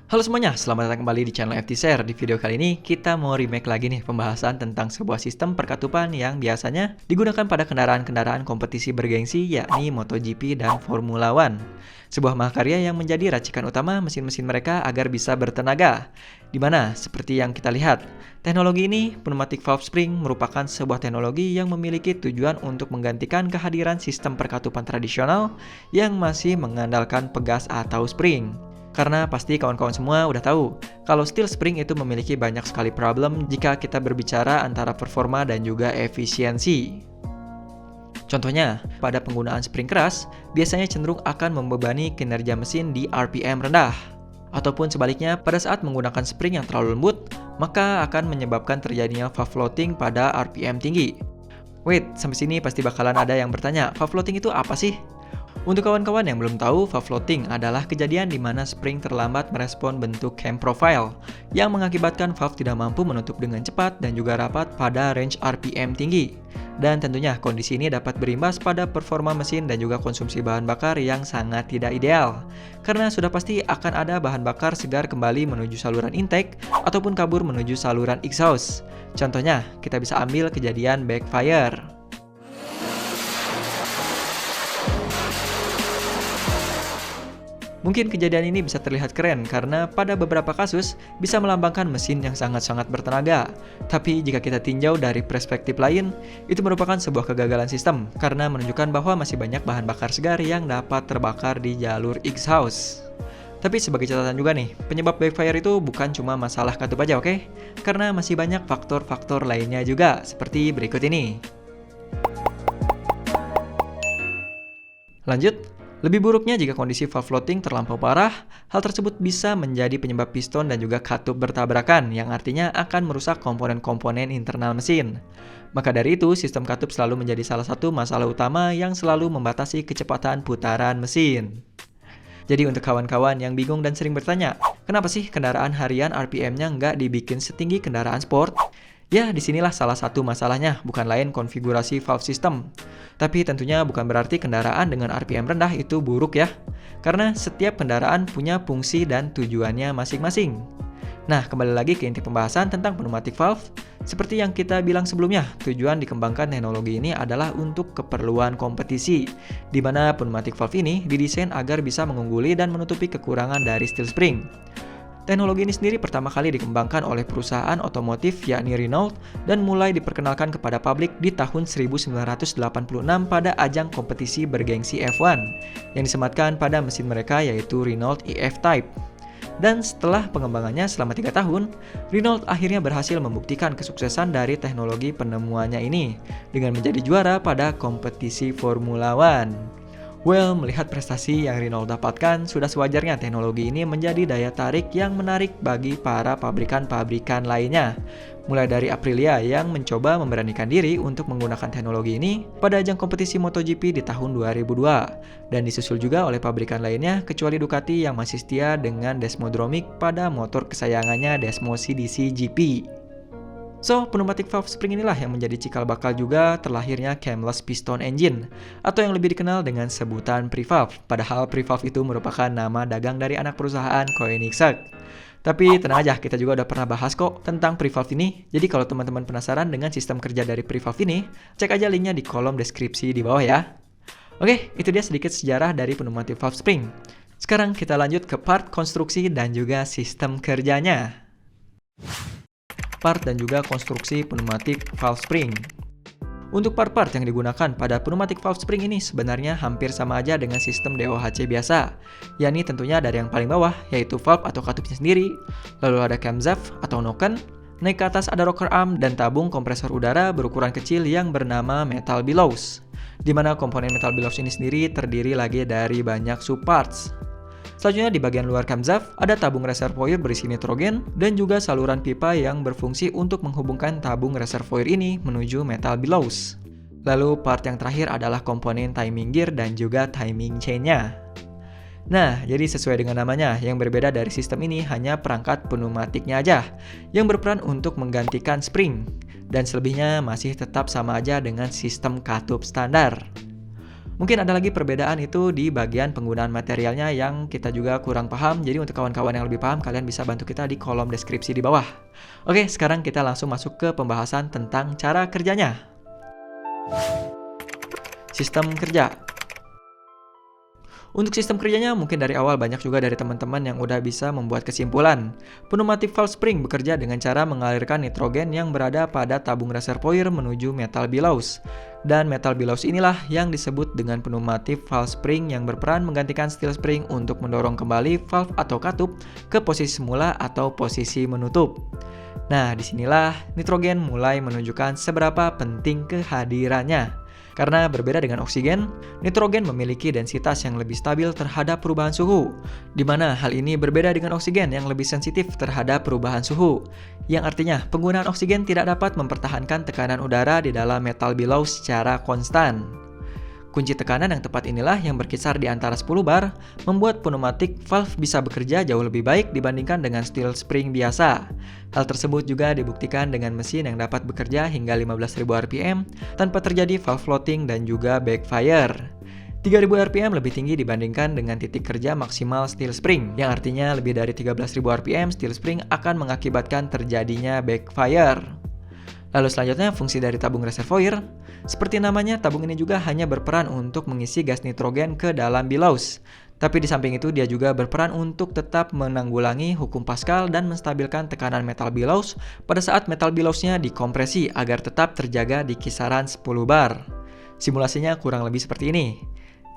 Halo semuanya, selamat datang kembali di channel FT Share. Di video kali ini, kita mau remake lagi nih pembahasan tentang sebuah sistem perkatupan yang biasanya digunakan pada kendaraan-kendaraan kompetisi bergengsi, yakni MotoGP dan Formula One. Sebuah mahakarya yang menjadi racikan utama mesin-mesin mereka agar bisa bertenaga. Dimana, seperti yang kita lihat, teknologi ini, pneumatic valve spring, merupakan sebuah teknologi yang memiliki tujuan untuk menggantikan kehadiran sistem perkatupan tradisional yang masih mengandalkan pegas atau spring. Karena pasti kawan-kawan semua udah tahu, kalau steel spring itu memiliki banyak sekali problem jika kita berbicara antara performa dan juga efisiensi. Contohnya, pada penggunaan spring keras, biasanya cenderung akan membebani kinerja mesin di RPM rendah. Ataupun sebaliknya, pada saat menggunakan spring yang terlalu lembut, maka akan menyebabkan terjadinya valve floating pada RPM tinggi. Wait, sampai sini pasti bakalan ada yang bertanya, valve floating itu apa sih? Untuk kawan-kawan yang belum tahu, valve floating adalah kejadian di mana spring terlambat merespon bentuk cam profile yang mengakibatkan valve tidak mampu menutup dengan cepat dan juga rapat pada range RPM tinggi. Dan tentunya kondisi ini dapat berimbas pada performa mesin dan juga konsumsi bahan bakar yang sangat tidak ideal. Karena sudah pasti akan ada bahan bakar segar kembali menuju saluran intake ataupun kabur menuju saluran exhaust. Contohnya, kita bisa ambil kejadian backfire. Mungkin kejadian ini bisa terlihat keren karena pada beberapa kasus bisa melambangkan mesin yang sangat-sangat bertenaga. Tapi jika kita tinjau dari perspektif lain, itu merupakan sebuah kegagalan sistem karena menunjukkan bahwa masih banyak bahan bakar segar yang dapat terbakar di jalur exhaust. Tapi sebagai catatan juga nih, penyebab backfire itu bukan cuma masalah katup aja, oke? Karena masih banyak faktor-faktor lainnya juga, seperti berikut ini. Lanjut. Lebih buruknya jika kondisi valve floating terlampau parah, hal tersebut bisa menjadi penyebab piston dan juga katup bertabrakan, yang artinya akan merusak komponen-komponen internal mesin. Maka dari itu, sistem katup selalu menjadi salah satu masalah utama yang selalu membatasi kecepatan putaran mesin. Jadi untuk kawan-kawan yang bingung dan sering bertanya, kenapa sih kendaraan harian RPM-nya nggak dibikin setinggi kendaraan sport? Ya, disinilah salah satu masalahnya, bukan lain konfigurasi valve system. Tapi tentunya bukan berarti kendaraan dengan RPM rendah itu buruk ya. Karena setiap kendaraan punya fungsi dan tujuannya masing-masing. Nah, kembali lagi ke inti pembahasan tentang pneumatic valve. Seperti yang kita bilang sebelumnya, tujuan dikembangkan teknologi ini adalah untuk keperluan kompetisi, di mana pneumatic valve ini didesain agar bisa mengungguli dan menutupi kekurangan dari steel spring. Teknologi ini sendiri pertama kali dikembangkan oleh perusahaan otomotif yakni Renault dan mulai diperkenalkan kepada publik di tahun 1986 pada ajang kompetisi bergengsi F1 yang disematkan pada mesin mereka yaitu Renault EF-Type. Dan setelah pengembangannya selama 3 tahun, Renault akhirnya berhasil membuktikan kesuksesan dari teknologi penemuannya ini dengan menjadi juara pada kompetisi Formula One. Well, melihat prestasi yang Renault dapatkan, sudah sewajarnya teknologi ini menjadi daya tarik yang menarik bagi para pabrikan-pabrikan lainnya. Mulai dari Aprilia yang mencoba memberanikan diri untuk menggunakan teknologi ini pada ajang kompetisi MotoGP di tahun 2002. Dan disusul juga oleh pabrikan lainnya kecuali Ducati yang masih setia dengan Desmodromic pada motor kesayangannya Desmo CDC GP. So, pneumatic valve spring inilah yang menjadi cikal bakal juga terlahirnya camless piston engine, atau yang lebih dikenal dengan sebutan pre-valve, padahal pre-valve itu merupakan nama dagang dari anak perusahaan Koenigsegg. Tapi tenang aja, kita juga udah pernah bahas kok tentang pre-valve ini, jadi kalau teman-teman penasaran dengan sistem kerja dari pre-valve ini, cek aja linknya di kolom deskripsi di bawah ya. Oke, itu dia sedikit sejarah dari pneumatic valve spring. Sekarang kita lanjut ke part konstruksi dan juga sistem kerjanya. Part dan juga konstruksi pneumatic valve spring. Untuk part-part yang digunakan pada pneumatic valve spring ini sebenarnya hampir sama aja dengan sistem DOHC biasa, yakni tentunya dari yang paling bawah yaitu valve atau katupnya sendiri, lalu ada camshaft atau noken, naik ke atas ada rocker arm dan tabung kompresor udara berukuran kecil yang bernama metal bellows, di mana komponen metal bellows ini sendiri terdiri lagi dari banyak subparts. Selanjutnya di bagian luar camshaft ada tabung reservoir berisi nitrogen dan juga saluran pipa yang berfungsi untuk menghubungkan tabung reservoir ini menuju metal bellows. Lalu part yang terakhir adalah komponen timing gear dan juga timing chain-nya. Nah, jadi sesuai dengan namanya, yang berbeda dari sistem ini hanya perangkat pneumatiknya aja yang berperan untuk menggantikan spring, dan selebihnya masih tetap sama aja dengan sistem katup standar. Mungkin ada lagi perbedaan itu di bagian penggunaan materialnya yang kita juga kurang paham. Jadi untuk kawan-kawan yang lebih paham, kalian bisa bantu kita di kolom deskripsi di bawah. Oke, sekarang kita langsung masuk ke pembahasan tentang cara kerjanya. Sistem kerja. Untuk sistem kerjanya, mungkin dari awal banyak juga dari teman-teman yang udah bisa membuat kesimpulan. Pneumatic valve spring bekerja dengan cara mengalirkan nitrogen yang berada pada tabung reservoir menuju metal bellows. Dan metal bellows inilah yang disebut dengan pneumatic valve spring yang berperan menggantikan steel spring untuk mendorong kembali valve atau katup ke posisi semula atau posisi menutup. Nah, disinilah nitrogen mulai menunjukkan seberapa penting kehadirannya. Karena berbeda dengan oksigen, nitrogen memiliki densitas yang lebih stabil terhadap perubahan suhu, di mana hal ini berbeda dengan oksigen yang lebih sensitif terhadap perubahan suhu, yang artinya penggunaan oksigen tidak dapat mempertahankan tekanan udara di dalam metal bellows secara konstan. Kunci tekanan yang tepat inilah yang berkisar di antara 10 bar, membuat pneumatic valve bisa bekerja jauh lebih baik dibandingkan dengan steel spring biasa. Hal tersebut juga dibuktikan dengan mesin yang dapat bekerja hingga 15.000 rpm tanpa terjadi valve floating dan juga backfire. 3.000 rpm lebih tinggi dibandingkan dengan titik kerja maksimal steel spring, yang artinya lebih dari 13.000 rpm steel spring akan mengakibatkan terjadinya backfire. Lalu selanjutnya fungsi dari tabung reservoir. Seperti namanya, tabung ini juga hanya berperan untuk mengisi gas nitrogen ke dalam bellows. Tapi di samping itu dia juga berperan untuk tetap menanggulangi hukum Pascal dan menstabilkan tekanan metal bellows pada saat metal bellows-nya dikompresi agar tetap terjaga di kisaran 10 bar. Simulasinya kurang lebih seperti ini.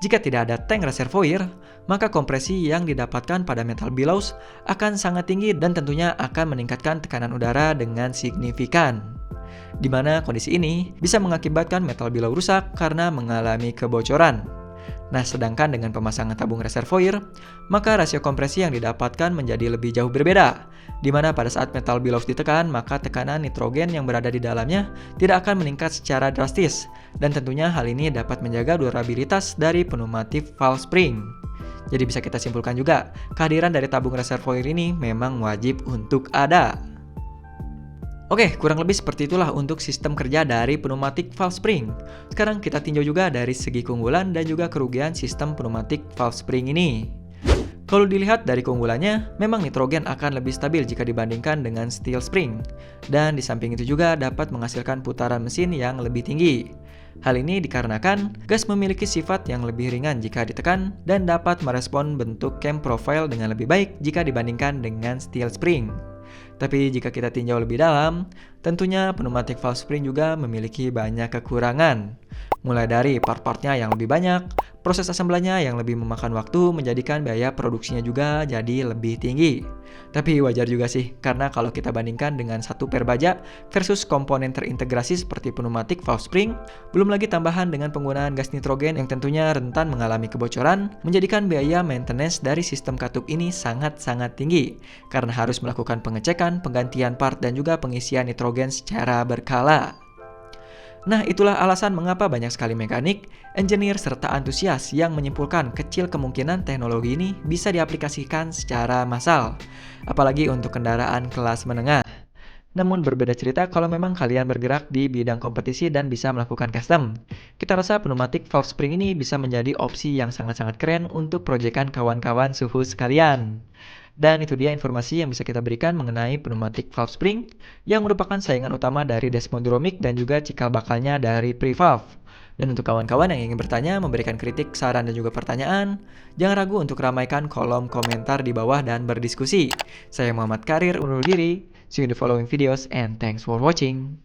Jika tidak ada tank reservoir, maka kompresi yang didapatkan pada metal bellows akan sangat tinggi dan tentunya akan meningkatkan tekanan udara dengan signifikan. Di mana kondisi ini bisa mengakibatkan metal bellows rusak karena mengalami kebocoran. Nah, sedangkan dengan pemasangan tabung reservoir, maka rasio kompresi yang didapatkan menjadi lebih jauh berbeda, di mana pada saat metal bellows ditekan, maka tekanan nitrogen yang berada di dalamnya tidak akan meningkat secara drastis, dan tentunya hal ini dapat menjaga durabilitas dari pneumatic valve spring. Jadi bisa kita simpulkan juga, kehadiran dari tabung reservoir ini memang wajib untuk ada. Oke, kurang lebih seperti itulah untuk sistem kerja dari pneumatic valve spring. Sekarang kita tinjau juga dari segi keunggulan dan juga kerugian sistem pneumatic valve spring ini. Kalau dilihat dari keunggulannya, memang nitrogen akan lebih stabil jika dibandingkan dengan steel spring. Dan di samping itu juga dapat menghasilkan putaran mesin yang lebih tinggi. Hal ini dikarenakan gas memiliki sifat yang lebih ringan jika ditekan dan dapat merespon bentuk cam profile dengan lebih baik jika dibandingkan dengan steel spring. Tapi jika kita tinjau lebih dalam, tentunya pneumatic valve spring juga memiliki banyak kekurangan. Mulai dari part-partnya yang lebih banyak, proses assemblanya yang lebih memakan waktu menjadikan biaya produksinya juga jadi lebih tinggi. Tapi wajar juga sih, karena kalau kita bandingkan dengan satu per baja versus komponen terintegrasi seperti pneumatic valve spring, belum lagi tambahan dengan penggunaan gas nitrogen yang tentunya rentan mengalami kebocoran, menjadikan biaya maintenance dari sistem katup ini sangat-sangat tinggi, karena harus melakukan pengecekan, penggantian part, dan juga pengisian nitrogen secara berkala. Nah, itulah alasan mengapa banyak sekali mekanik, engineer, serta antusias yang menyimpulkan kecil kemungkinan teknologi ini bisa diaplikasikan secara massal, apalagi untuk kendaraan kelas menengah. Namun berbeda cerita kalau memang kalian bergerak di bidang kompetisi dan bisa melakukan custom. Kita rasa pneumatic valve spring ini bisa menjadi opsi yang sangat-sangat keren untuk proyekan kawan-kawan suhu sekalian. Dan itu dia informasi yang bisa kita berikan mengenai pneumatic valve spring yang merupakan saingan utama dari Desmodromic dan juga cikal bakalnya dari Prevalve. Dan untuk kawan-kawan yang ingin bertanya, memberikan kritik, saran, dan juga pertanyaan, jangan ragu untuk ramaikan kolom komentar di bawah dan berdiskusi. Saya Muhammad Karir undur diri. See you in the following videos and thanks for watching.